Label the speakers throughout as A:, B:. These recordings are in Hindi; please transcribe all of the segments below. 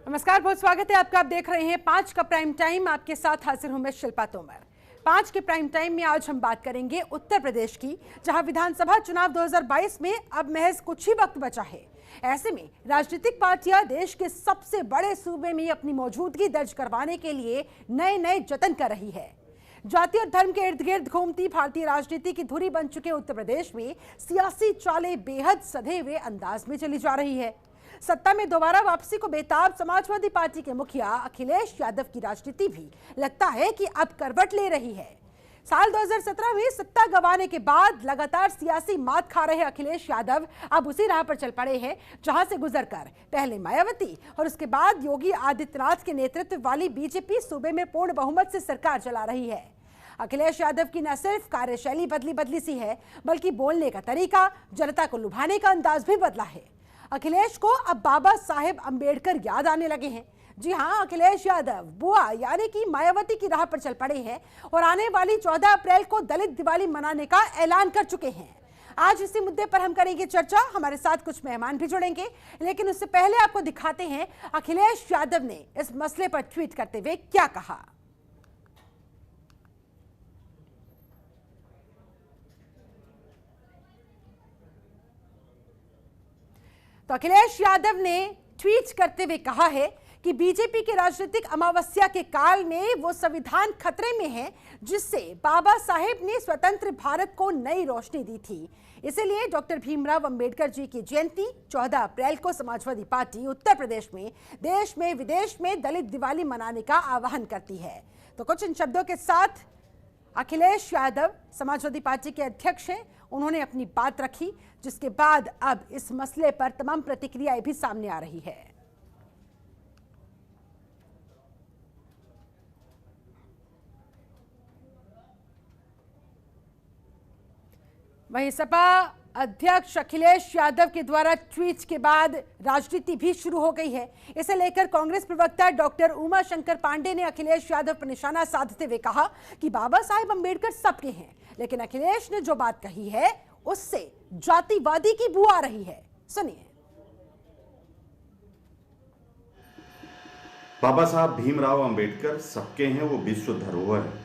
A: नमस्कार, बहुत स्वागत है आपका। आप देख रहे हैं 5 का प्राइम टाइम। आपके साथ हाजिर हूं मैं शिल्पा तोमर। 5 के प्राइम टाइम में आज हम बात करेंगे उत्तर प्रदेश की, जहां विधानसभा चुनाव 2022 में अब महज कुछ ही वक्त बचा है। ऐसे में राजनीतिक पार्टियां देश के सबसे बड़े सूबे में अपनी मौजूदगी दर्ज करवाने के लिए नए नए जतन कर रही है। जाति और धर्म के इर्द गिर्द घूमती भारतीय राजनीति की धुरी बन चुके उत्तर प्रदेश में सियासी चालें बेहद सधे हुए अंदाज में चली जा रही है। सत्ता में दोबारा वापसी को बेताब समाजवादी पार्टी के मुखिया अखिलेश यादव की राजनीति भी लगता है कि अब करवट ले रही है। साल 2017 में सत्ता गंवाने के बाद लगातार सियासी मात खा रहे अखिलेश यादव अब उसी राह पर चल पड़े हैं, जहां से गुजरकर पहले मायावती और उसके बाद योगी आदित्यनाथ के नेतृत्व वाली बीजेपी सूबे में पूर्ण बहुमत से सरकार चला रही है। अखिलेश यादव की न सिर्फ कार्यशैली बदली सी है, बल्कि बोलने का तरीका, जनता को लुभाने का अंदाज भी बदला है। अखिलेश को अब बाबा साहेब अंबेडकर याद आने लगे हैं। जी हां, अखिलेश यादव बुआ यानी कि मायावती की राह पर चल पड़े हैं और आने वाली 14 अप्रैल को दलित दिवाली मनाने का ऐलान कर चुके हैं। आज इसी मुद्दे पर हम करेंगे चर्चा। हमारे साथ कुछ मेहमान भी जुड़ेंगे, लेकिन उससे पहले आपको दिखाते हैं अखिलेश यादव ने इस मसले पर ट्वीट करते हुए क्या कहा। तो अखिलेश यादव ने ट्वीट करते हुए कहा है कि बीजेपी के राजनीतिक अमावस्या के काल में वो संविधान खतरे में है, जिससे बाबा साहेब ने स्वतंत्र भारत को नई रोशनी दी थी। इसीलिए डॉक्टर भीमराव अंबेडकर जी की जयंती 14 अप्रैल को समाजवादी पार्टी उत्तर प्रदेश में देश में विदेश में दलित दिवाली मनाने का आह्वान करती है। तो कुछ इन शब्दों के साथ अखिलेश यादव समाजवादी पार्टी के अध्यक्ष हैं, उन्होंने अपनी बात रखी, जिसके बाद अब इस मसले पर तमाम प्रतिक्रियाएं भी सामने आ रही है। वहीं सपा अध्यक्ष अखिलेश यादव के द्वारा ट्वीट के बाद राजनीति भी शुरू हो गई है। इसे लेकर कांग्रेस प्रवक्ता डॉक्टर उमा शंकर पांडे ने अखिलेश यादव पर निशाना साधते हुए कहा कि बाबा साहेब अंबेडकर सबके हैं, लेकिन अखिलेश ने जो बात कही है उससे जातिवादी की बू आ रही है। सुनिए।
B: बाबा साहब भीमराव अंबेडकर सबके हैं, वो विश्व धरोहर है।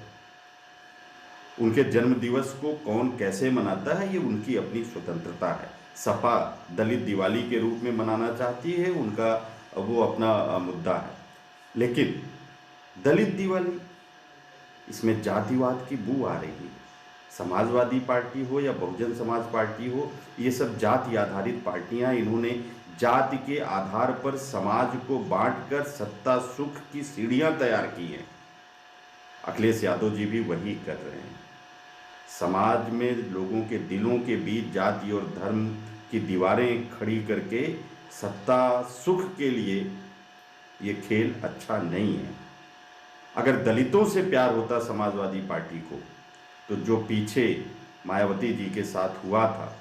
B: उनके जन्म दिवस को कौन कैसे मनाता है, ये उनकी अपनी स्वतंत्रता है। सपा दलित दिवाली के रूप में मनाना चाहती है, उनका वो अपना मुद्दा है। लेकिन दलित दिवाली, इसमें जातिवाद की बू आ रही है। समाजवादी पार्टी हो या बहुजन समाज पार्टी हो, ये सब जाति आधारित पार्टियां, इन्होंने जाति के आधार पर समाज को बांटकर सत्ता सुख की सीढ़ियां तैयार की हैं। अखिलेश यादव जी भी वही कर रहे हैं। समाज में लोगों के दिलों के बीच जाति और धर्म की दीवारें खड़ी करके सत्ता सुख के लिए ये खेल अच्छा नहीं है। अगर दलितों से प्यार होता समाजवादी पार्टी को, तो जो पीछे मायावती जी के साथ हुआ था,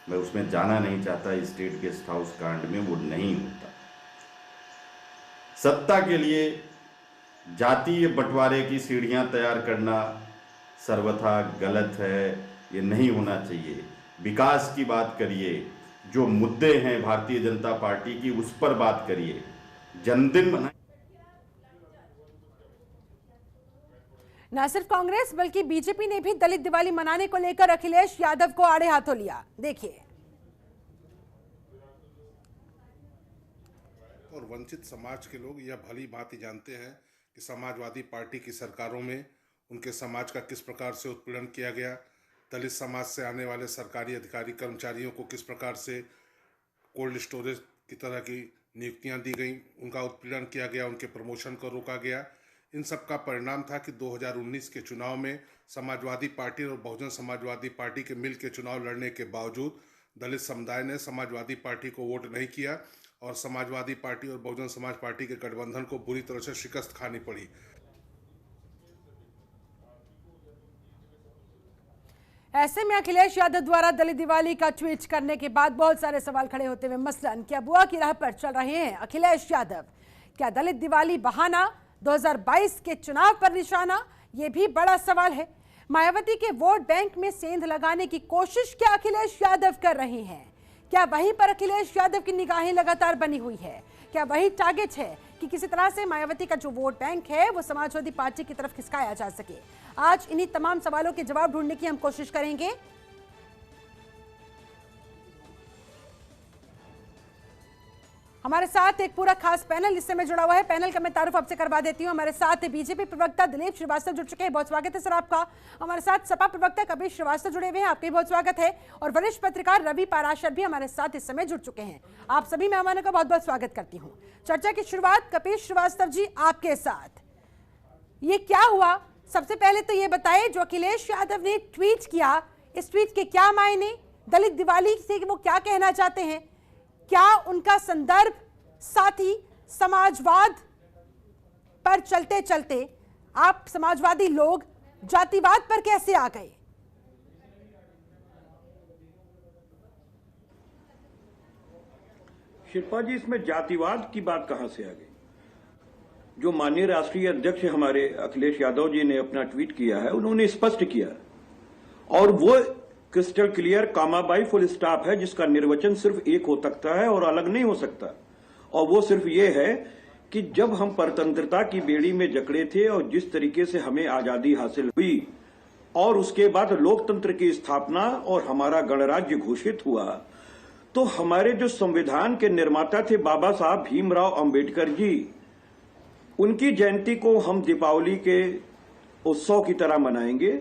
B: मैं उसमें जाना नहीं चाहता, स्टेट गेस्ट हाउस कांड में वो नहीं होता। सत्ता के लिए जातीय बंटवारे की सीढ़ियां तैयार करना सर्वथा गलत है, ये नहीं होना चाहिए। विकास की बात करिए, जो मुद्दे हैं भारतीय जनता पार्टी की उस पर बात करिए, जन्मदिन मनाइए।
A: न सिर्फ कांग्रेस बल्कि बीजेपी ने भी दलित दिवाली मनाने को लेकर अखिलेश यादव को आड़े हाथों लिया। देखिए।
C: और वंचित समाज के लोग यह भली भांति जानते हैं कि समाजवादी पार्टी की सरकारों में उनके समाज का किस प्रकार से उत्पीड़न किया गया, दलित समाज से आने वाले सरकारी अधिकारी कर्मचारियों को किस प्रकार से कोल्ड स्टोरेज की तरह की नियुक्तियां दी गई, उनका उत्पीड़न किया गया, उनके प्रमोशन को रोका गया। इन सब का परिणाम था कि 2019 के चुनाव में समाजवादी पार्टी और बहुजन समाजवादी पार्टी के मिल के चुनाव लड़ने के बावजूद दलित समुदाय ने समाजवादी पार्टी को वोट नहीं किया और समाजवादी पार्टी और बहुजन समाज पार्टी के गठबंधन को बुरी तरह से शिकस्त खानी पड़ी।
A: ऐसे में अखिलेश यादव द्वारा दलित दिवाली का ट्वीट करने के बाद बहुत सारे सवाल खड़े होते हुए, मसलन क्या बुआ की राह पर चल रहे हैं अखिलेश यादव? क्या दलित दिवाली बहाना, 2022 के चुनाव पर निशाना? यह भी बड़ा सवाल है। मायावती के वोट बैंक में सेंध लगाने की कोशिश क्या अखिलेश यादव कर रहे हैं? क्या वहीं पर अखिलेश यादव की निगाहें लगातार बनी हुई है? क्या वही टारगेट है कि किसी तरह से मायावती का जो वोट बैंक है वो समाजवादी पार्टी की तरफ खिसकाया जा सके? आज इन्हीं तमाम सवालों के जवाब ढूंढने की हम कोशिश करेंगे। हमारे साथ एक पूरा खास पैनल इस समय जुड़ा हुआ है। पैनल का मैं तारुफ आपसे करवा देती हूँ। हमारे साथ बीजेपी प्रवक्ता दिलीप श्रीवास्तव जुड़ चुके हैं, बहुत स्वागत है सर आपका। हमारे साथ सपा प्रवक्ता कपीश श्रीवास्तव जुड़े हुए हैं, आपका बहुत स्वागत है। और वरिष्ठ पत्रकार रवि पाराशर भी हमारे साथ इस समय जुड़ चुके हैं। आप सभी मेहमानों का बहुत बहुत स्वागत करती हूँ। चर्चा की शुरुआत कपीश श्रीवास्तव जी आपके साथ। ये क्या हुआ, सबसे पहले तो ये बताए जो अखिलेश यादव ने ट्वीट किया, इस ट्वीट के क्या मायने, दलित दिवाली से वो क्या कहना चाहते हैं, क्या उनका संदर्भ, साथ ही समाजवाद पर चलते चलते आप समाजवादी लोग जातिवाद पर कैसे आ गए?
D: शिल्पा जी, इसमें जातिवाद की बात कहां से आ गई? जो माननीय राष्ट्रीय अध्यक्ष हमारे अखिलेश यादव जी ने अपना ट्वीट किया है, उन्होंने स्पष्ट किया और वो crystal clear comma by full stop है, जिसका निर्वचन सिर्फ एक हो सकता है और अलग नहीं हो सकता। और वो सिर्फ ये है कि जब हम परतंत्रता की बेड़ी में जकड़े थे और जिस तरीके से हमें आजादी हासिल हुई और उसके बाद लोकतंत्र की स्थापना और हमारा गणराज्य घोषित हुआ, तो हमारे जो संविधान के निर्माता थे बाबा साहब भीमराव अंबेडकर जी, उनकी जयंती को हम दीपावली के उत्सव की तरह मनाएंगे,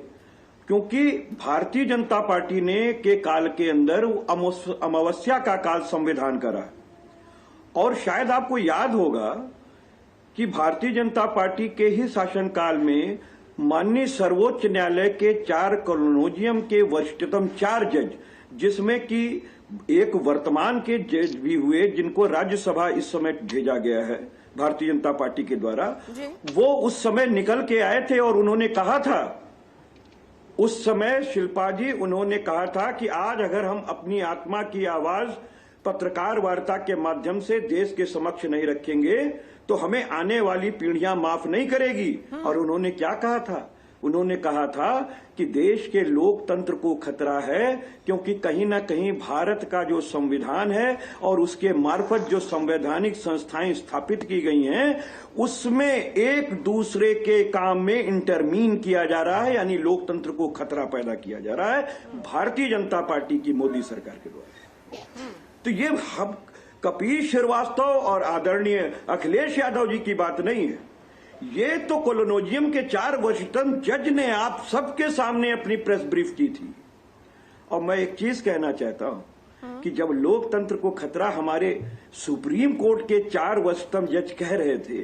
D: क्योंकि भारतीय जनता पार्टी ने के काल के अंदर अमावस्या का काल संविधान करा। और शायद आपको याद होगा कि भारतीय जनता पार्टी के ही शासनकाल में माननीय सर्वोच्च न्यायालय के 4 कॉलोजियम के वरिष्ठतम 4 जज, जिसमें कि एक वर्तमान के जज भी हुए जिनको राज्यसभा इस समय भेजा गया है भारतीय जनता पार्टी के द्वारा, वो उस समय निकल के आए थे और उन्होंने कहा था, उस समय शिल्पा जी उन्होंने कहा था कि आज अगर हम अपनी आत्मा की आवाज पत्रकार वार्ता के माध्यम से देश के समक्ष नहीं रखेंगे तो हमें आने वाली पीढ़ियां माफ नहीं करेगी। और उन्होंने क्या कहा था? उन्होंने कहा था कि देश के लोकतंत्र को खतरा है, क्योंकि कहीं ना कहीं भारत का जो संविधान है और उसके मार्फत जो संवैधानिक संस्थाएं स्थापित की गई हैं, उसमें एक दूसरे के काम में इंटरमीन किया जा रहा है, यानी लोकतंत्र को खतरा पैदा किया जा रहा है भारतीय जनता पार्टी की मोदी सरकार के द्वारा। तो ये हम कपीश श्रीवास्तव और आदरणीय अखिलेश यादव जी की बात नहीं है, ये तो कॉलोजियम के 4 वरिष्ठतम जज ने आप सबके सामने अपनी प्रेस ब्रीफ की थी। और मैं एक चीज कहना चाहता हूं कि जब लोकतंत्र को खतरा हमारे सुप्रीम कोर्ट के 4 वरिष्ठतम जज कह रहे थे,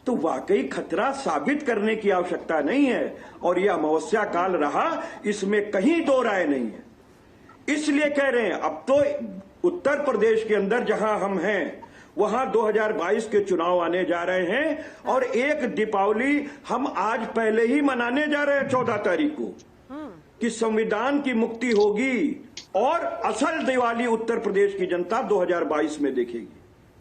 D: तो वाकई खतरा साबित करने की आवश्यकता नहीं है। और यह अमावस्या काल रहा, इसमें कहीं दो राय नहीं है। इसलिए कह रहे हैं, अब तो उत्तर प्रदेश के अंदर जहां हम हैं वहां 2022 के चुनाव आने जा रहे हैं और एक दीपावली हम आज पहले ही मनाने जा रहे हैं 14 तारीख को, कि संविधान की मुक्ति होगी और असल दिवाली उत्तर प्रदेश की जनता 2022 में देखेगी।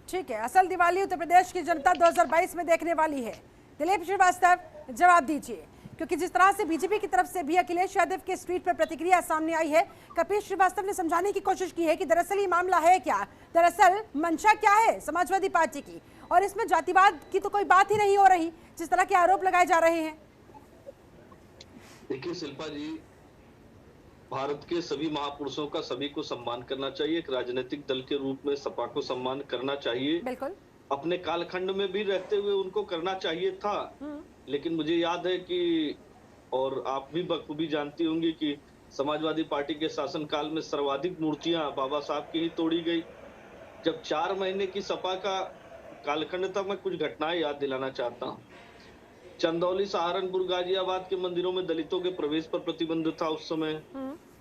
A: ठीक है, असल दिवाली उत्तर प्रदेश की जनता 2022 में देखने वाली है। दिलीप श्रीवास्तव जवाब दीजिए, क्योंकि जिस तरह से बीजेपी की तरफ से भी अखिलेश यादव के इस ट्वीट पर प्रतिक्रिया सामने आई है, कपीश श्रीवास्तव ने समझाने की कोशिश की है कि दरअसल ये मामला है क्या, दरअसल मंशा क्या है समाजवादी पार्टी की, और इसमें जातिवाद की तो कोई बात ही नहीं हो रही जिस तरह के आरोप लगाए जा रहे हैं।
E: देखिए शिल्पा जी, भारत के सभी महापुरुषों का सभी को सम्मान करना चाहिए। एक राजनीतिक दल के रूप में सपा को सम्मान करना चाहिए,
A: बिल्कुल
E: अपने कालखंड में भी रहते हुए उनको करना चाहिए था। लेकिन मुझे याद है कि, और आप भी बखूबी जानती होंगी कि समाजवादी पार्टी के शासनकाल में सर्वाधिक मूर्तियां बाबा साहब की ही तोड़ी गई। जब 4 महीने की सपा का कालखंड था, मैं कुछ घटनाएं याद दिलाना चाहता हूं। चंदौली, सहारनपुर, गाजियाबाद के मंदिरों में दलितों के प्रवेश पर प्रतिबंध था उस समय।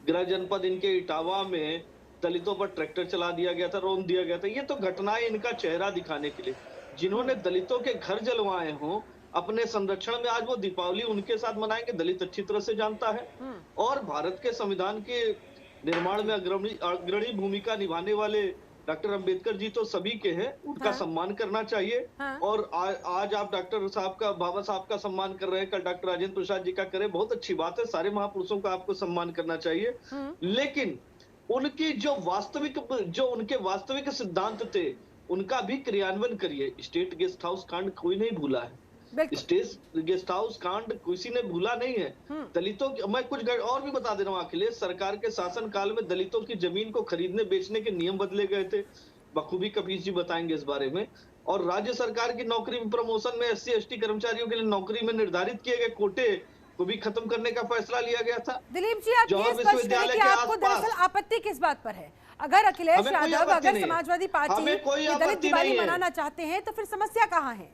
E: गृह जनपद इनके इटावा में दलितों पर ट्रैक्टर चला दिया गया था, रौंद दिया गया था। ये तो घटनाएं इनका चेहरा दिखाने के लिए, जिन्होंने दलितों के घर जलवाए हों अपने संरक्षण में, आज वो दीपावली उनके साथ मनाएंगे। दलित अच्छी तरह से जानता है और भारत के संविधान के निर्माण में अग्रणी भूमिका निभाने वाले डॉक्टर अंबेडकर जी तो सभी के हैं, उनका सम्मान करना चाहिए। और आज आप डॉक्टर साहब का, बाबा साहब का सम्मान कर रहे हैं, कल डॉक्टर राजेंद्र प्रसाद जी का करें, बहुत अच्छी बात है। सारे महापुरुषों का आपको सम्मान करना चाहिए। लेकिन उनकी जो उनके वास्तविक सिद्धांत थे, उनका भी क्रियान्वयन करिए। स्टेट गेस्ट हाउस कांड कोई नहीं भूला है,
A: बिल्कुल।
E: स्टेट गेस्ट हाउस कांड किसी ने भूला नहीं है। दलितों की मैं कुछ और भी बता दे रहा हूँ, अखिलेश सरकार के शासन काल में दलितों की जमीन को खरीदने बेचने के नियम बदले गए थे, बखूबी कपीश जी बताएंगे इस बारे में। और राज्य सरकार की नौकरी में प्रमोशन में SC ST कर्मचारियों के लिए नौकरी में निर्धारित किए गए कोटे को भी खत्म करने का फैसला लिया गया था।
A: दिलीप जी, आप ये स्पष्ट करें कि आपको दरअसल आपत्ति किस बात पर है? अगर अखिलेश यादव, अगर समाजवादी पार्टी दलित दिवाली मनाना चाहते हैं तो फिर समस्या कहाँ है?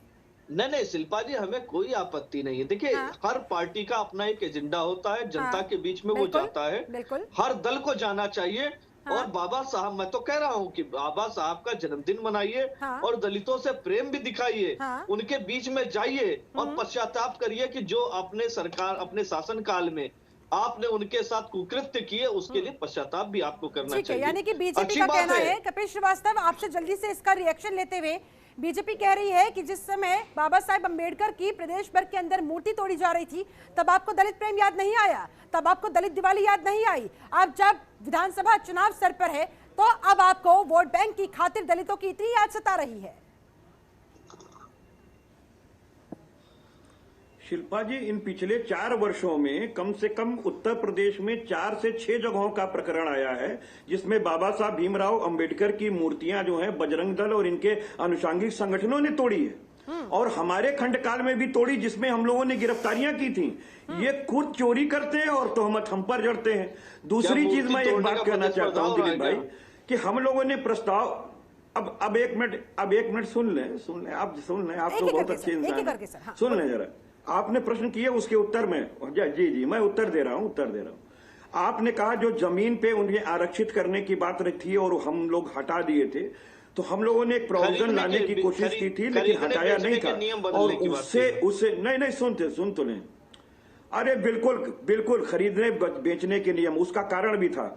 E: नहीं शिल्पा जी, हमें कोई आपत्ति नहीं है। देखिए, हर पार्टी का अपना एक एजेंडा होता है, जनता के बीच में वो जाता है। हर दल को जाना चाहिए। और बाबा साहब, मैं तो कह रहा हूँ कि बाबा साहब का जन्मदिन मनाइए और दलितों से प्रेम भी दिखाइए, उनके बीच में जाइए और पश्चाताप करिए कि जो अपने सरकार, अपने शासन काल में आपने उनके साथ कुकृत्य किए, उसके लिए पश्चाताप भी आपको करना चाहिए।
A: यानी कि बीजेपी का कहना है, कपिल श्रीवास्तव आपसे जल्दी से इसका रिएक्शन लेते हुए, बीजेपी कह रही है कि जिस समय बाबा साहेब अंबेडकर की प्रदेश भर के अंदर मूर्ति तोड़ी जा रही थी, तब आपको दलित प्रेम याद नहीं आया, तब आपको दलित दिवाली याद नहीं आई। अब जब विधानसभा चुनाव सर पर है तो अब आपको वोट बैंक की खातिर दलितों की इतनी याद सता रही है।
D: शिल्पा जी, इन पिछले 4 वर्षों में कम से कम उत्तर प्रदेश में 4 से 6 जगहों का प्रकरण आया है जिसमें बाबा साहब भीमराव अंबेडकर की मूर्तियां जो हैं बजरंग दल और इनके अनुषंगिक संगठनों ने तोड़ी है, और हमारे खंडकाल में भी तोड़ी, जिसमें हम लोगों ने गिरफ्तारियां की थी। ये खुद चोरी करते हैं और तोहमत हम पर जड़ते हैं। दूसरी चीज मैं एक बात कहना चाहता हूं दिलीप भाई, कि हम लोगों ने प्रस्ताव, अब एक मिनट सुन लें, आप सुन लें, आप तो बहुत अच्छे इंसान हैं, सुन लें जरा। आपने प्रश्न किया, उसके उत्तर में जी मैं उत्तर दे रहा हूं। आपने कहा जो जमीन पे उन्हें आरक्षित करने की बात थी और हम लोग हटा दिए थे, तो हम लोगों ने एक प्रोविजन लाने की कोशिश की थी, लेकिन हटाया नहीं था। और उससे नहीं सुन तो लें। अरे बिल्कुल खरीदने बेचने के नियम, उसका कारण भी था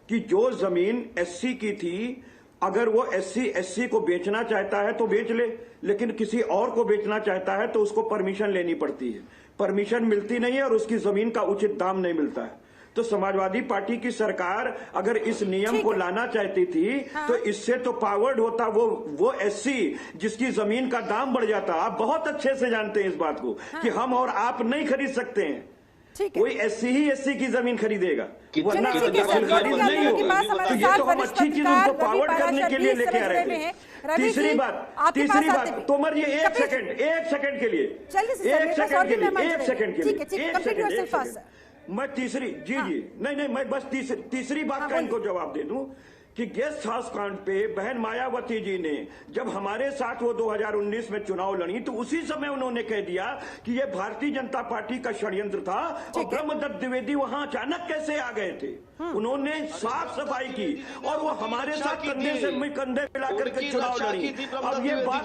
D: कि जो जमीन SC की थी, अगर वो SC को बेचना चाहता है तो बेच ले, लेकिन किसी और को बेचना चाहता है तो उसको परमिशन लेनी पड़ती है। परमिशन मिलती नहीं है और उसकी जमीन का उचित दाम नहीं मिलता है। तो समाजवादी पार्टी की सरकार अगर इस नियम को लाना चाहती थी तो इससे तो पावर्ड होता वो SC जिसकी जमीन का दाम बढ़ जाता। आप बहुत अच्छे से जानते हैं इस बात को कि हम और आप नहीं खरीद सकते हैं, कोई SC ही SC की जमीन खरीदेगा, वरना खरीद नहीं होगा। तो ये तो हम अच्छी चीज उनको पावर्ड करने के लिए लेके आ रहे थे। तीसरी बात तोमर, ये एक सेकंड के लिए मैं तीसरी नहीं मैं बस तीसरी बात का इनको जवाब दे दूं कि गेस्ट हाउस कांड पे बहन मायावती जी ने जब हमारे साथ वो 2019 में चुनाव लड़ी, तो उसी समय उन्होंने कह दिया कि ये भारतीय जनता पार्टी का षड्यंत्र था। और ब्रह्मदत्त द्विवेदी वहां अचानक कैसे आ गए थे? उन्होंने साफ सफाई की और वो हमारे साथ कंधे से कंधे मिलाकर के चुनाव लड़ी। अब ये बात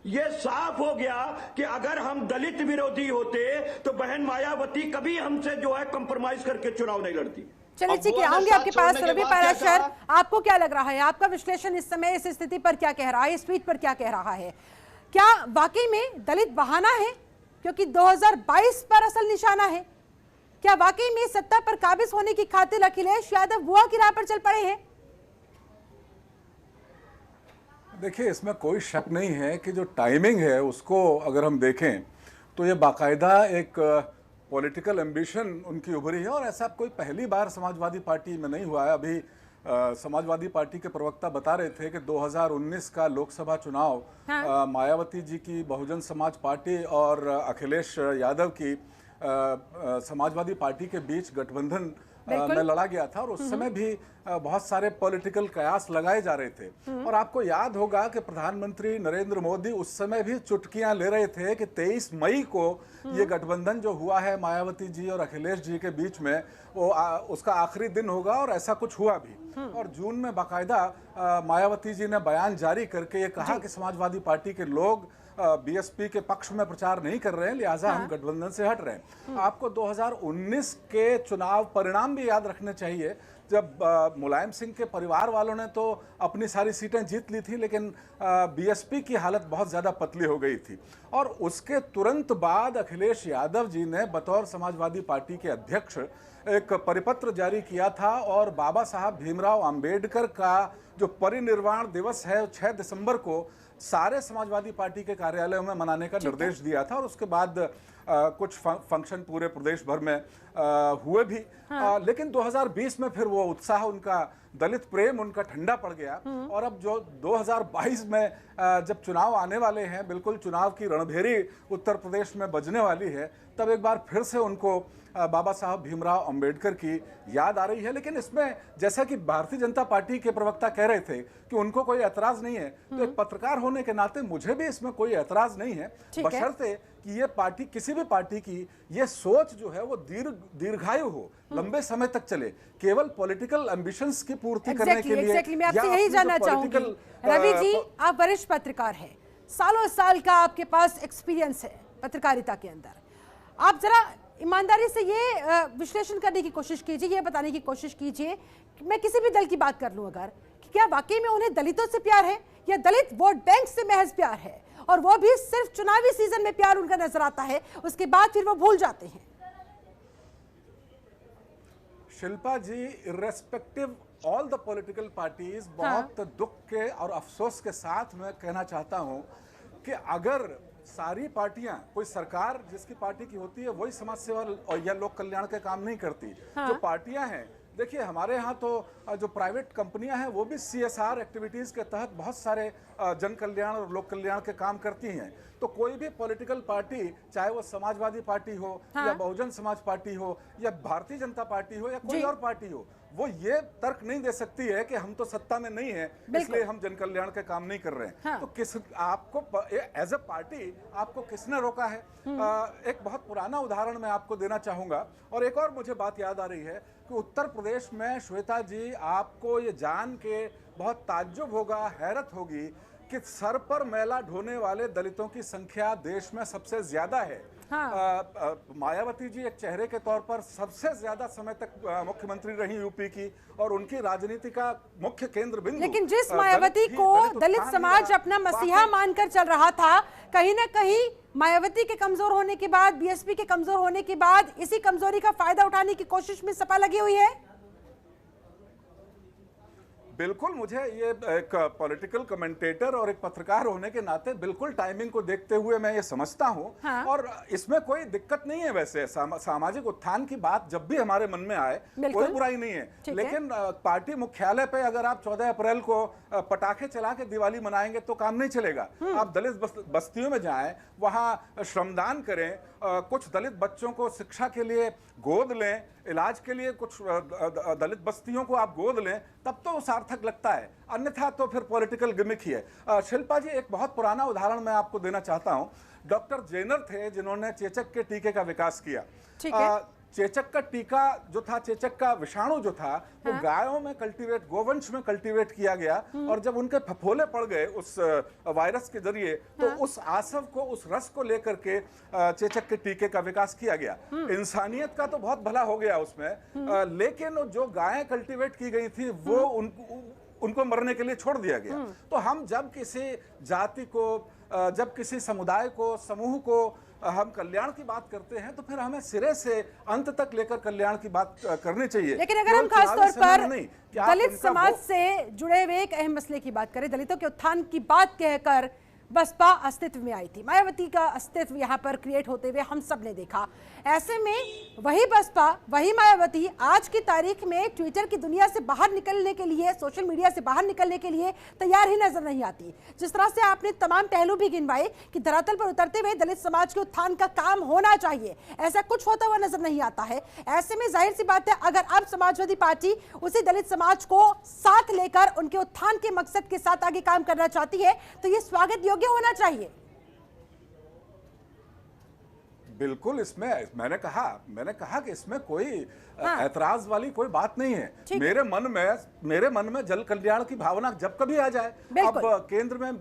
D: ये साफ हो गया कि अगर हम दलित विरोधी होते तो बहन मायावती कभी हमसे जो है कंप्रोमाइज करके चुनाव नहीं लड़ती।
A: चलिए ठीक है, आऊंगे आपके पास। रवि पाराशर, आपको क्या लग रहा है, आपका विश्लेषण इस समय इस स्थिति पर क्या कह रहा है, इस ट्वीट पर क्या कह रहा है? क्या वाकई में दलित बहाना है क्योंकि 2022 पर असल निशाना है? क्या वाकई में सत्ता पर काबिज होने की खातिर अखिलेश यादव बुआ की राह पर चल पड़े हैं?
F: देखिए, इसमें कोई शक नहीं है कि जो टाइमिंग है उसको अगर हम देखें तो ये बाकायदा एक पॉलिटिकल एम्बिशन उनकी उभरी है, और ऐसा कोई पहली बार समाजवादी पार्टी में नहीं हुआ है। अभी समाजवादी पार्टी के प्रवक्ता बता रहे थे कि 2019 का लोकसभा चुनाव मायावती जी की बहुजन समाज पार्टी और अखिलेश यादव की समाजवादी पार्टी के बीच गठबंधन में लड़ा गया था, और उस समय भी बहुत सारे पॉलिटिकल कयास लगाए जा रहे थे। और आपको याद होगा कि प्रधानमंत्री नरेंद्र मोदी उस समय भी चुटकियां ले रहे थे कि 23 मई को ये गठबंधन जो हुआ है मायावती जी और अखिलेश जी के बीच में, वो उसका आखिरी दिन होगा, और ऐसा कुछ हुआ भी। और जून में बाकायदा मायावती जी ने बयान जारी करके ये कहा कि समाजवादी पार्टी के लोग BSP के पक्ष में प्रचार नहीं कर रहे हैं, लिहाजा हम गठबंधन से हट रहे हैं। आपको 2019 के चुनाव परिणाम भी याद रखने चाहिए, जब मुलायम सिंह के परिवार वालों ने तो अपनी सारी सीटें जीत ली थी, लेकिन BSP की हालत बहुत ज़्यादा पतली हो गई थी। और उसके तुरंत बाद अखिलेश यादव जी ने बतौर समाजवादी पार्टी के अध्यक्ष एक परिपत्र जारी किया था, और बाबा साहब भीमराव अंबेडकर का जो परिनिर्वाण दिवस है 6 दिसंबर को सारे समाजवादी पार्टी के कार्यालयों में मनाने का निर्देश दिया था और उसके बाद कुछ फंक्शन पूरे प्रदेश भर में हुए भी। लेकिन 2020 में फिर वो उत्साह, उनका दलित प्रेम उनका ठंडा पड़ गया और अब जो 2022 में जब चुनाव आने वाले हैं, बिल्कुल चुनाव की रणभेरी उत्तर प्रदेश में बजने वाली है, तब एक बार फिर से उनको बाबा साहब भीमराव अंबेडकर की याद आ रही है। लेकिन इसमें जैसा कि भारतीय जनता पार्टी के प्रवक्ता कह रहे थे कि उनको कोई ऐतराज नहीं है, तो एक पत्रकार होने के नाते मुझे भी इसमें कोई ऐतराज नहीं है, बशर्ते कि ये पार्टी, किसी भी पार्टी की ये सोच जो है वो दीर्घायु हो, लंबे समय तक चले। केवल पॉलिटिकल एम्बिशंस की पूर्ति करने के लिए
A: मैं आपसे यही जानना चाहूंगी। रवि जी, आप वरिष्ठ पत्रकार हैं, सालों साल का आपके पास एक्सपीरियंस है पत्रकारिता के अंदर, आप जरा ईमानदारी से ये विश्लेषण करने की कोशिश कीजिए, ये बताने की कोशिश कीजिए कि मैं किसी भी दल की बात कर लूं अगर, कि क्या वाकई में उन्हें दलितों से प्यार है या दलित वोट बैंक से महज प्यार है, और वो भी सिर्फ चुनावी सीजन में प्यार उनका नजर आता है, उसके बाद फिर वो भूल जाते हैं।
F: Shilpa ji, irrespective all the political parties, बहुत दुख के और अफसोस के साथ मैं कहना चाहता हूं कि अगर सारी पार्टियां, कोई सरकार जिसकी पार्टी की होती है वही समाज सेवा और या लोक कल्याण के काम नहीं करती। जो पार्टियां हैं, देखिए हमारे यहाँ तो जो प्राइवेट कंपनियां हैं वो भी CSR एक्टिविटीज़ के तहत बहुत सारे जन कल्याण और लोक कल्याण के काम करती हैं। तो कोई भी पॉलिटिकल पार्टी, चाहे वो समाजवादी पार्टी हो या बहुजन समाज पार्टी हो या भारतीय जनता पार्टी हो या कोई और पार्टी हो, वो ये तर्क नहीं दे सकती है कि हम तो सत्ता में नहीं है इसलिए हम जन कल्याण के काम नहीं कर रहे हैं। तो किस आपको एज अ पार्टी आपको किसने रोका है? एक बहुत पुराना उदाहरण मैं आपको देना चाहूंगा। और एक और मुझे बात याद आ रही है कि उत्तर प्रदेश में, श्वेता जी, आपको ये जान के बहुत ताज्जुब होगा, हैरत होगी कि सर पर मैला ढोने वाले दलितों की संख्या देश में सबसे ज्यादा है। मायावती जी एक चेहरे के तौर पर सबसे ज्यादा समय तक मुख्यमंत्री रही यूपी की, और उनकी राजनीति का मुख्य केंद्र बिंदु,
A: लेकिन जिस मायावती को दलित समाज अपना मसीहा मानकर चल रहा था, कहीं ना कहीं मायावती के कमजोर होने के बाद, BSP के कमजोर होने के बाद, इसी कमजोरी का फायदा उठाने की कोशिश में सपा लगी हुई है।
F: बिल्कुल, मुझे ये एक पॉलिटिकल कमेंटेटर और एक पत्रकार होने के नाते बिल्कुल टाइमिंग को देखते हुए मैं ये समझता हूँ। और इसमें कोई दिक्कत नहीं है। वैसे सामाजिक उत्थान की बात जब भी हमारे मन में आए कोई बुराई नहीं है, लेकिन पार्टी मुख्यालय पे अगर आप 14 अप्रैल को पटाखे चला के दिवाली मनाएंगे तो काम नहीं चलेगा। आप दलित बस्तियों में जाएं, वहां श्रमदान करें, कुछ दलित बच्चों को शिक्षा के लिए गोद लें, इलाज के लिए कुछ दलित बस्तियों को आप गोद लें, तब तो सार्थक लगता है, अन्यथा तो फिर पॉलिटिकल गिमिक ही है। शिल्पा जी, एक बहुत पुराना उदाहरण मैं आपको देना चाहता हूं। डॉक्टर जेनर थे जिन्होंने चेचक के टीके का विकास किया। चेचक का टीका जो था, चेचक का विषाणु जो था, वो गायों में कल्टीवेट, गोवंश में कल्टीवेट किया गया, और जब उनके फफोले पड़ गए उस वायरस के जरिए, तो उस आसव को, उस रस को लेकर के चेचक के टीके का विकास किया गया। इंसानियत का तो बहुत भला हो गया उसमें, लेकिन जो गायें कल्टीवेट की गई थी वो उनको मरने के लिए छोड़ दिया गया। तो हम जब किसी जाति को, जब किसी समुदाय को, समूह को हम कल्याण की बात करते हैं, तो फिर हमें सिरे से अंत तक लेकर कल्याण की बात करनी चाहिए।
A: लेकिन अगर हम खासतौर पर दलित समाज से जुड़े हुए एक अहम मसले की बात करें, दलितों के उत्थान की बात कहकर बसपा अस्तित्व में आई थी, मायावती का अस्तित्व यहाँ पर क्रिएट होते हुए हम सब ने देखा। ऐसे में वही बसपा, वही मायावती आज की तारीख में ट्विटर की दुनिया से बाहर निकलने के लिए, सोशल मीडिया से बाहर निकलने के लिए तैयार ही नजर नहीं आती। जिस तरह से आपने तमाम पहलू भी गिनवाए कि धरातल पर उतरते हुए दलित समाज के उत्थान का काम होना चाहिए, ऐसा कुछ होता हुआ नजर नहीं आता है। ऐसे में जाहिर सी बात है, अगर अब समाजवादी पार्टी उसी दलित समाज को साथ लेकर उनके उत्थान के मकसद के साथ आगे काम करना चाहती है, तो ये स्वागत योग्य होना चाहिए।
F: बिल्कुल, इसमें मैंने कहा कि इसमें कोई ऐतराज वाली कोई बात नहीं है। मेरे मन में जल कल्याण की भावना जब कभी आ जाए, अब केंद्र में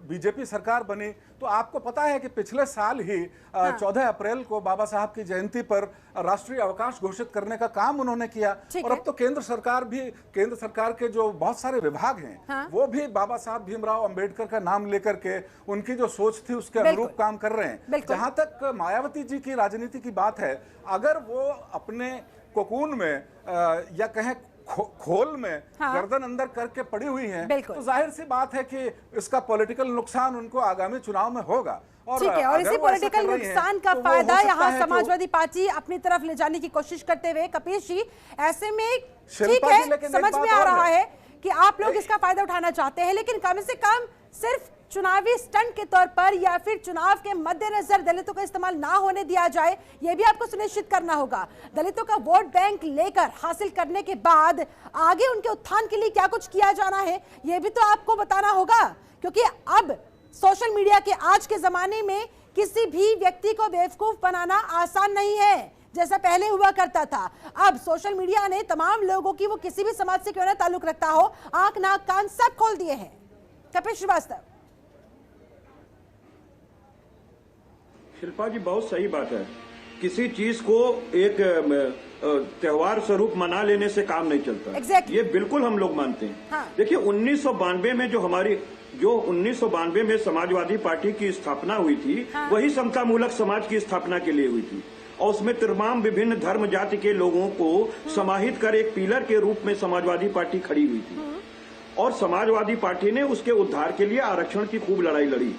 F: बीजेपी सरकार बनी, तो आपको पता है कि पिछले साल ही 14 अप्रैल को बाबा साहब की जयंती पर राष्ट्रीय अवकाश घोषित करने का काम उन्होंने किया। और अब तो केंद्र सरकार के जो बहुत सारे विभाग हैं, वो भी बाबा साहब भीमराव अंबेडकर का नाम लेकर के उनकी जो सोच थी उसके अनुरूप काम कर रहे हैं। जहां तक मायावती जी की राजनीति की बात है, अगर वो अपने कोकून में या कहें खोल में
A: हाँ।
F: गर्दन अंदर करके पड़ी हुई हैं,
A: बिल्कुल।
F: तो जाहिर सी बात है कि इसका पॉलिटिकल नुकसान उनको आगामी चुनाव में होगा।
A: ठीक है, और इसी पॉलिटिकल नुकसान का फायदा यहाँ समाजवादी पार्टी अपनी तरफ ले जाने की कोशिश करते हुए, कपिल जी ऐसे में ठीक है, समझ में आ रहा है कि आप लोग इसका फायदा उठाना चाहते हैं, लेकिन कम से कम सिर्फ चुनावी स्टंट के तौर पर या फिर चुनाव के मद्देनजर दलितों का इस्तेमाल ना होने दिया जाए, यह भी आपको सुनिश्चित करना होगा। दलितों का वोट बैंक लेकर हासिल करने के बाद आगे उनके उत्थान के लिए क्या कुछ किया जाना है, यह भी तो आपको बताना होगा, क्योंकि अब सोशल मीडिया के आज के जमाने में किसी भी व्यक्ति को बेवकूफ बनाना आसान नहीं है जैसा पहले हुआ करता था। अब सोशल मीडिया ने तमाम लोगों की, वो किसी भी समाज से क्यों ना ताल्लुक रखता हो, आंख नाक कान सब खोल दिए हैं। कपिल श्रीवास्तव।
D: शिल्पा जी बहुत सही बात है, किसी चीज को एक त्योहार स्वरूप मना लेने से काम नहीं चलता।
A: Exactly.
D: ये बिल्कुल हम लोग मानते हैं।
A: हाँ।
D: देखिए 1992 में जो 1992 में समाजवादी पार्टी की स्थापना हुई थी,
A: हाँ।
D: वही समतामूलक समाज की स्थापना के लिए हुई थी, और उसमें तमाम विभिन्न धर्म जाति के लोगों को समाहित कर एक पिलर के रूप में समाजवादी पार्टी खड़ी हुई थी, और समाजवादी पार्टी ने उसके उद्धार के लिए आरक्षण की खूब लड़ाई लड़ी।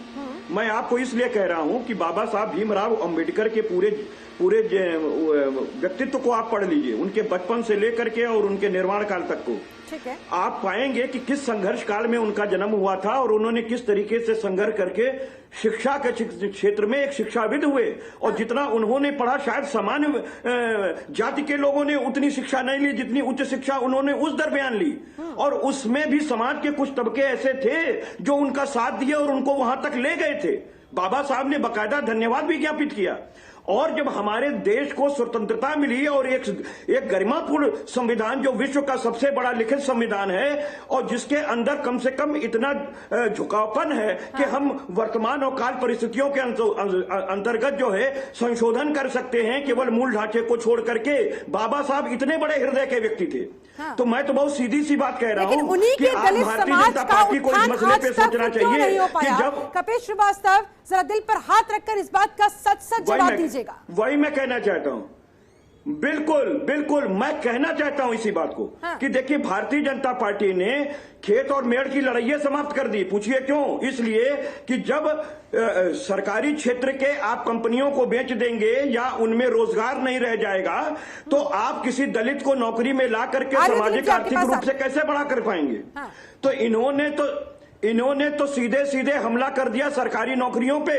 D: मैं आपको इसलिए कह रहा हूं कि बाबा साहब भीमराव अंबेडकर के पूरे व्यक्तित्व को आप पढ़ लीजिए, उनके बचपन से लेकर के और उनके निर्माण काल तक को।
A: ठीक है।
D: आप पाएंगे कि किस संघर्ष काल में उनका जन्म हुआ था और उन्होंने किस तरीके से संघर्ष करके शिक्षा के क्षेत्र में एक शिक्षाविद हुए, और जितना उन्होंने पढ़ा शायद सामान्य जाति के लोगों ने उतनी शिक्षा नहीं ली जितनी उच्च शिक्षा उन्होंने उस दरमियान ली, और उसमें भी समाज के कुछ तबके ऐसे थे जो उनका साथ दिए और उनको वहां तक ले गए थे। बाबा साहब ने बाकायदा धन्यवाद भी ज्ञापित किया, और जब हमारे देश को स्वतंत्रता मिली और एक गरिमापूर्ण संविधान जो विश्व का सबसे बड़ा लिखित संविधान है, और जिसके अंदर कम से कम इतना झुकावपन है कि हम वर्तमान और काल परिस्थितियों के अंतर्गत जो है संशोधन कर सकते हैं केवल मूल ढांचे को छोड़ करके, बाबा साहब इतने बड़े हृदय के व्यक्ति थे। हाँ। तो मैं तो बहुत सीधी सी बात कह रहा हूं कि आप भारतीय जनता पार्टी को इस मसले पे सोचना चाहिए कि जब
A: कपिल श्रीवास्तव जरा दिल पर हाथ रखकर इस बात का सच जवाब दीजिएगा।
D: वही मैं कहना चाहता हूं, बिल्कुल मैं कहना चाहता हूं इसी बात को। हाँ। कि देखिए भारतीय जनता पार्टी ने खेत और मेड़ की लड़ाई समाप्त कर दी। पूछिए क्यों? इसलिए कि जब सरकारी क्षेत्र के आप कंपनियों को बेच देंगे या उनमें रोजगार नहीं रह जाएगा, तो आप किसी दलित को नौकरी में ला करके सामाजिक आर्थिक रूप से कैसे बड़ा कर पाएंगे? हाँ। तो इन्होंने तो सीधे सीधे हमला कर दिया सरकारी नौकरियों पे,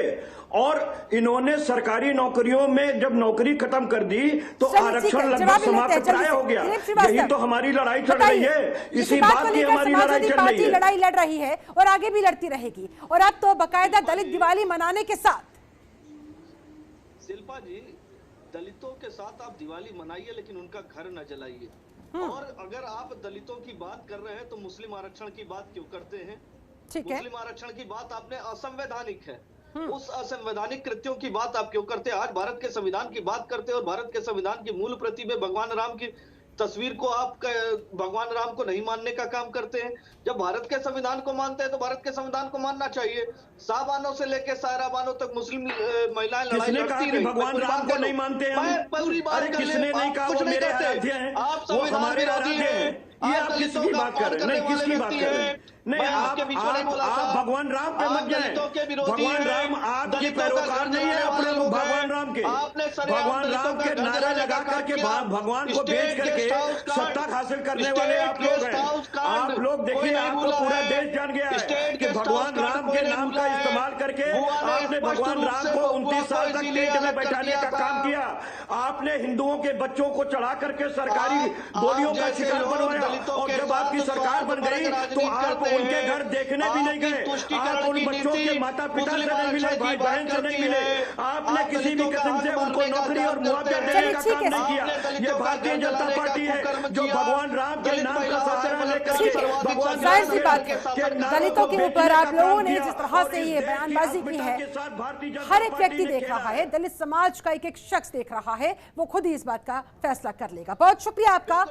D: और इन्होंने सरकारी नौकरियों में जब नौकरी खत्म कर दी तो आरक्षण लगभग समाप्त प्राय हो गया। यही तो हमारी लड़ाई चल रही है, इसी बात की हमारी लड़ाई चल रही है।
A: लड़ाई लड़ रही है और आगे भी लड़ती रहेगी, और अब तो बाकायदा दलित दिवाली मनाने के साथ।
E: शिल्पा जी, दलितों के साथ आप दिवाली मनाइए लेकिन उनका घर न जलाइए। और अगर आप दलितों की बात कर रहे हैं तो मुस्लिम आरक्षण की बात क्यों करते हैं? मुस्लिम आरक्षण की बात आपने असंवैधानिक है, उस असंवैधानिक कृत्यों की बात आप क्यों करते हैं? आज भारत के संविधान की बात करते हैं, और भारत के संविधान की मूल प्रति में भगवान राम की तस्वीर को आप भगवान राम को नहीं मानने का काम करते हैं। जब भारत के संविधान को मानते हैं तो भारत के संविधान को मानना चाहिए। शाहबानों से लेकर सायराबानों तक मुस्लिम महिलाएं लड़ाई लड़ती रही।
D: भगवान राम को नहीं मानते हैं?
E: मैं पूरी बात कर ले, कुछ नहीं करते। आप संविधान विरोधी हैं,
D: ये आप किसकी बात कर रहे हैं? नहीं, किसकी बात कर रहे हैं? नहीं, आप भगवान राम पे मत जाएं। भगवान राम आपके पैरोकार नहीं है, अपने भगवान राम के नारा लगा करके भगवान को बेच करके सत्ता हासिल करने वाले आप लोग हैं। आप लोग देखिए, आपको पूरा देश जान गया है कि भगवान राम के नाम का इस्तेमाल करके आपने भगवान राम को 29 साल तक टेंट में बैठाने का काम किया। आपने हिंदुओं के बच्चों को चढ़ा करके सरकारी गोलियों का शिकार बनवाया, और जब आपकी सरकार बन गई तो आप उनके घर देखने भी नहीं गए। आप उन बच्चों के माता पिता से नहीं मिले, भाई बहन से नहीं मिले। आपने किसी भी किस्म से उनको नौकरी और मुआवजा देने का काम नहीं किया। ये भारतीय जनता पार्टी है जो भगवान राम के नाम का सहारा लेकर
A: दलितों के ऊपर आप लोगों ने जिस तरह से ये बयानबाजी की है, हर एक व्यक्ति देख रहा है, दलित समाज का एक एक शख्स देख रहा है, वो खुद ही इस बात का फैसला कर लेगा। बहुत शुक्रिया आपका।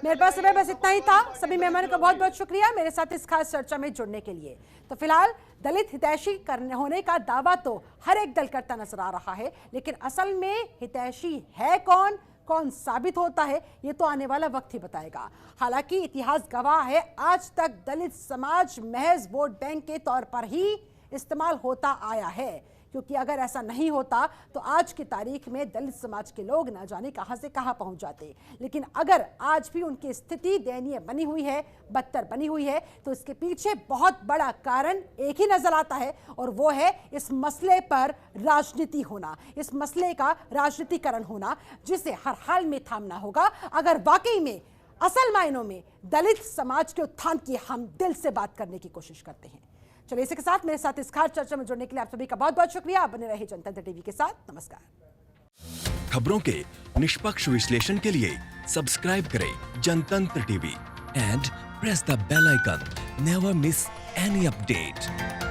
A: मेरे पास समय बस इतना ही था। सभी मेहमानों का बहुत बहुत शुक्रिया मेरे साथ इस खास चर्चा में जुड़ने के लिए। तो फिलहाल दलित हितैषी करने होने का दावा तो हर एक दल करता नजर आ रहा है, लेकिन असल में हितैषी है कौन, कौन साबित होता है ये तो आने वाला वक्त ही बताएगा। हालांकि इतिहास गवाह है, आज तक दलित समाज महज वोट बैंक के तौर पर ही इस्तेमाल होता आया है, क्योंकि अगर ऐसा नहीं होता तो आज की तारीख में दलित समाज के लोग ना जाने कहां से कहां पहुंच जाते। लेकिन अगर आज भी उनकी स्थिति दयनीय बनी हुई है, बदतर बनी हुई है, तो इसके पीछे बहुत बड़ा कारण एक ही नजर आता है, और वो है इस मसले पर राजनीति होना, इस मसले का राजनीतिकरण होना, जिसे हर हाल में थामना होगा अगर वाकई में असल मायनों में दलित समाज के उत्थान की हम दिल से बात करने की कोशिश करते हैं। चलिए, इसी के साथ मेरे साथ इस खास चर्चा में जुड़ने के लिए आप सभी का बहुत बहुत शुक्रिया। आप बने रहे जनतंत्र टीवी के साथ। नमस्कार।
G: खबरों के निष्पक्ष विश्लेषण के लिए सब्सक्राइब करें Jantantra TV and press the bell icon. Never miss any update.